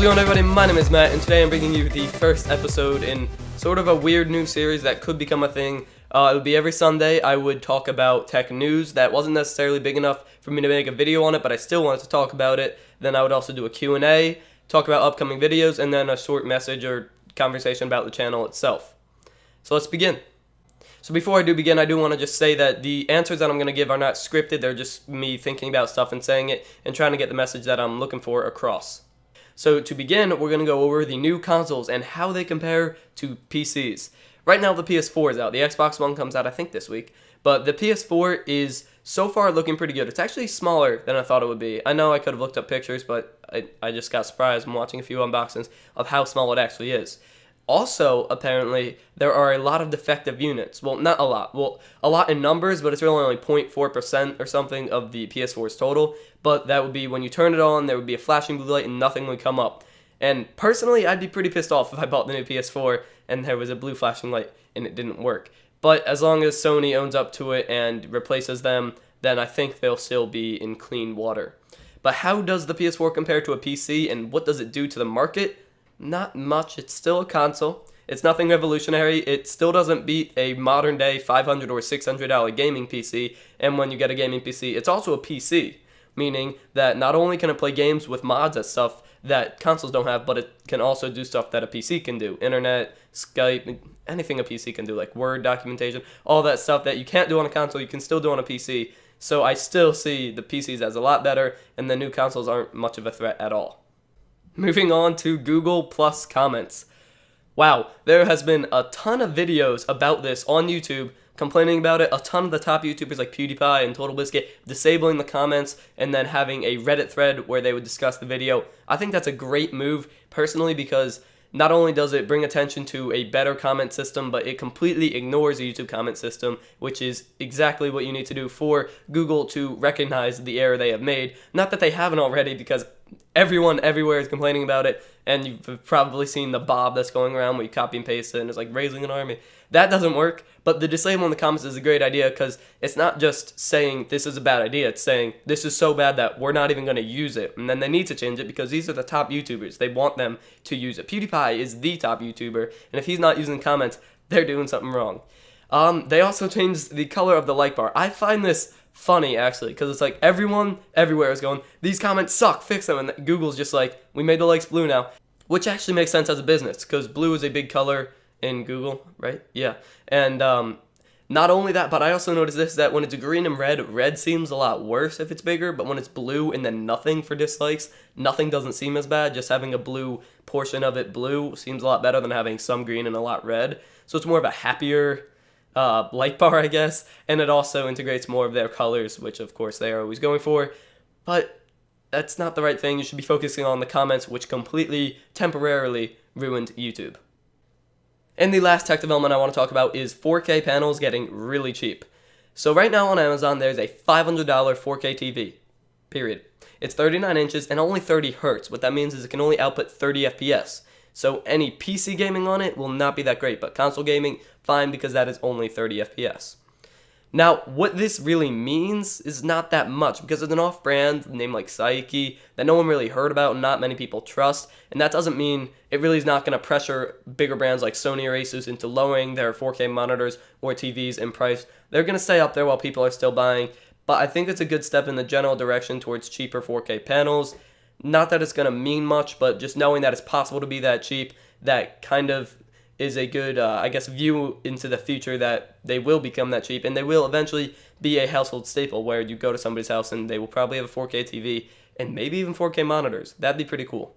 it going, everybody? My name is Matt, and today I'm bringing you the first episode in sort of a weird new series that could become a thing. It would be every Sunday. I would talk about tech news that wasn't necessarily big enough for me to make a video on it, but I still wanted to talk about it. Then I would also do a Q&A, talk about upcoming videos, and then a short message or conversation about the channel itself. So let's begin. So before I do begin, I do want to just say that the answers that I'm going to give are not scripted. They're just me thinking about stuff and saying it and trying to get the message that I'm looking for across. So to begin, we're going to go over the new consoles and how they compare to PCs. Right now, the PS4 is out. The Xbox One comes out, I think, this week. But the PS4 is so far looking pretty good. It's actually smaller than I thought it would be. I know I could have looked up pictures, but I just got surprised. I'm watching a few unboxings of how small it actually is. Also, apparently, there are a lot of defective units. Well, not a lot. Well, a lot in numbers, but it's really only 0.4% or something of the PS4's total. But that would be when you turn it on, there would be a flashing blue light and nothing would come up. And personally, I'd be pretty pissed off if I bought the new PS4 and there was a blue flashing light and it didn't work. But as long as Sony owns up to it and replaces them, then I think they'll still be in clean water. But how does the PS4 compare to a PC, and what does it do to the market? Not much. It's still a console. It's nothing revolutionary. It still doesn't beat a modern day $500 or $600 gaming PC. And when you get a gaming PC, it's also a PC, meaning that not only can it play games with mods and stuff that consoles don't have, but it can also do stuff that a PC can do. Internet, Skype, anything a PC can do, like Word documentation, all that stuff that you can't do on a console, you can still do on a PC. So I still see the PCs as a lot better, and the new consoles aren't much of a threat at all. Moving on to Google Plus comments. Wow, there has been a ton of videos about this on YouTube complaining about it. A ton of the top YouTubers like PewDiePie and TotalBiscuit disabling the comments and then having a Reddit thread where they would discuss the video. I think that's a great move personally, because not only does it bring attention to a better comment system, but it completely ignores the YouTube comment system, which is exactly what you need to do for Google to recognize the error they have made. Not that they haven't already, because everyone everywhere is complaining about it, and you've probably seen the Bob that's going around where you copy and paste it and it's like raising an army. That doesn't work, but the disable in the comments is a great idea, because it's not just saying this is a bad idea, it's saying this is so bad that we're not even going to use it, and then they need to change it because these are the top YouTubers. They want them to use it. PewDiePie is the top YouTuber, and if he's not using comments, they're doing something wrong. They also changed the color of the like bar. I find this funny, actually, because it's like everyone everywhere is going, these comments suck, fix them, and Google's just like, we made the likes blue now, which actually makes sense as a business, because blue is a big color in Google, right? Yeah. And not only that, but I also noticed this, that when it's green and red seems a lot worse if it's bigger, but when it's blue and then nothing for dislikes, nothing doesn't seem as bad. Just having a blue portion of it blue seems a lot better than having some green and a lot red. So it's more of a happier light bar, I guess, and it also integrates more of their colors, which of course they are always going for, but that's not the right thing. You should be focusing on the comments, which completely temporarily ruined YouTube. And the last tech development I want to talk about is 4K panels getting really cheap. So right now on Amazon, there's a $500 4K TV, period. It's 39 inches and only 30 hertz. What that means is it can only output 30 FPS. So any PC gaming on it will not be that great, but console gaming, fine, because that is only 30 FPS. Now, what this really means is not that much, because it's an off-brand name like Saiki that no one really heard about and not many people trust, and that doesn't mean it really is not going to pressure bigger brands like Sony or Asus into lowering their 4K monitors or TVs in price. They're going to stay up there while people are still buying, but I think it's a good step in the general direction towards cheaper 4K panels. Not that it's going to mean much, but just knowing that it's possible to be that cheap, that kind of is a good, I guess, view into the future that they will become that cheap, and they will eventually be a household staple where you go to somebody's house and they will probably have a 4K TV and maybe even 4K monitors. That'd be pretty cool.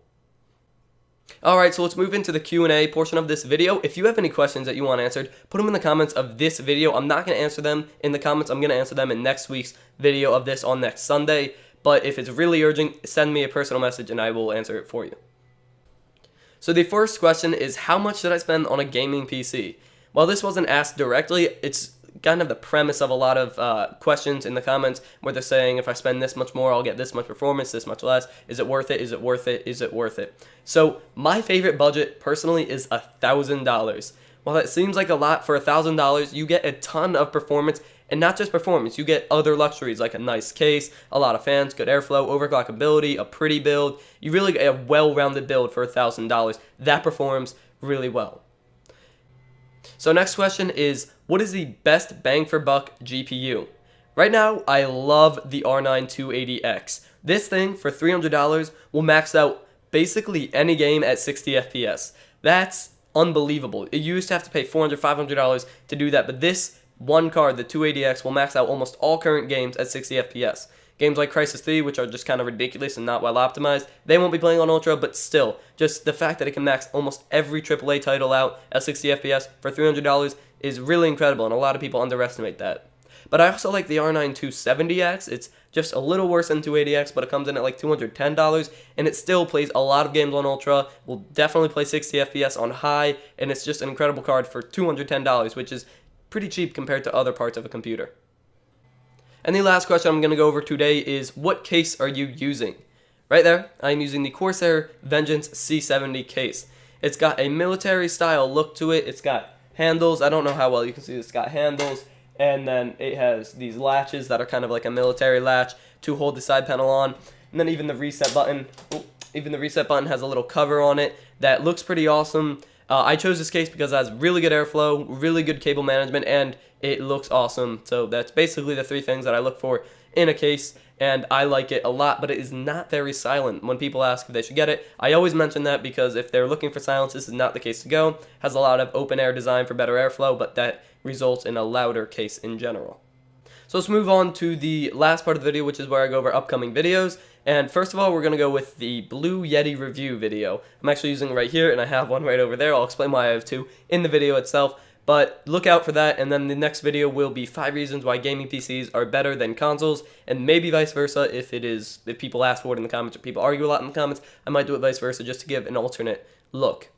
Alright, so let's move into the Q&A portion of this video. If you have any questions that you want answered, put them in the comments of this video. I'm not going to answer them in the comments. I'm going to answer them in next week's video of this on next Sunday. But if it's really urgent, send me a personal message and I will answer it for you. So the first question is, how much should I spend on a gaming PC? While this wasn't asked directly, it's kind of the premise of a lot of questions in the comments where they're saying, if I spend this much more, I'll get this much performance, this much less. Is it worth it? Is it worth it? Is it worth it? So my favorite budget personally is $1,000. While that seems like a lot, for $1,000, you get a ton of performance And not just performance, you get other luxuries like a nice case, a lot of fans, good airflow, overclockability, a pretty build. You really get a well-rounded build for $1,000 that performs really well. So next question is, what is the best bang for buck GPU? Right now, I love the R9 280X. This thing, for $300, will max out basically any game at 60 FPS. That's unbelievable. You used to have to pay $400, $500 to do that, but this one card, the 280X, will max out almost all current games at 60 FPS. Games like Crysis 3, which are just kind of ridiculous and not well optimized, they won't be playing on Ultra, but still, just the fact that it can max almost every AAA title out at 60 FPS for $300 is really incredible, and a lot of people underestimate that. But I also like the R9 270X. It's just a little worse than 280X, but it comes in at like $210, and it still plays a lot of games on Ultra, will definitely play 60 FPS on high, and it's just an incredible card for $210, which is pretty cheap compared to other parts of a computer. And the last question I'm going to go over today is, what case are you using? Right there, I'm using the Corsair Vengeance C70 case. It's got a military style look to it. It's got handles. I don't know how well you can see this. It's got handles, and then it has these latches that are kind of like a military latch to hold the side panel on. And then even the reset button, has a little cover on it that looks pretty awesome. I chose this case because it has really good airflow, really good cable management, and it looks awesome. So that's basically the three things that I look for in a case, and I like it a lot, but it is not very silent. When people ask if they should get it, I always mention that because if they're looking for silence, this is not the case to go. It has a lot of open air design for better airflow, but that results in a louder case in general. So let's move on to the last part of the video, which is where I go over upcoming videos. And first of all, we're going to go with the Blue Yeti review video. I'm actually using it right here, and I have one right over there. I'll explain why I have two in the video itself. But look out for that, and then the next video will be 5 reasons why gaming PCs are better than consoles, and maybe vice versa if people ask for it in the comments or people argue a lot in the comments. I might do it vice versa just to give an alternate look.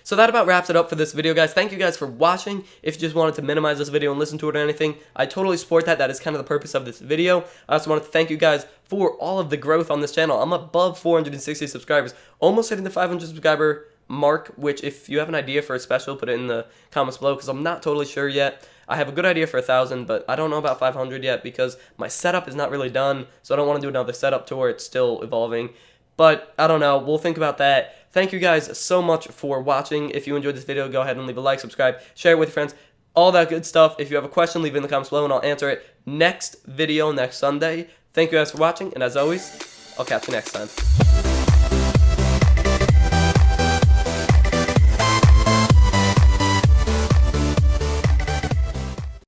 So that about wraps it up for this video, guys. Thank you guys for watching. If you just wanted to minimize this video and listen to it or anything, I totally support that. That is kind of the purpose of this video. I also wanted to thank you guys for all of the growth on this channel. I'm above 460 subscribers, almost hitting the 500 subscriber mark, which if you have an idea for a special, put it in the comments below, because I'm not totally sure yet. I have a good idea for 1,000, but I don't know about 500 yet because my setup is not really done, so I don't want to do another setup tour. It's still evolving. But I don't know. We'll think about that. Thank you guys so much for watching. If you enjoyed this video, go ahead and leave a like, subscribe, share it with your friends, all that good stuff. If you have a question, leave it in the comments below, and I'll answer it next video, next Sunday. Thank you guys for watching, and as always, I'll catch you next time.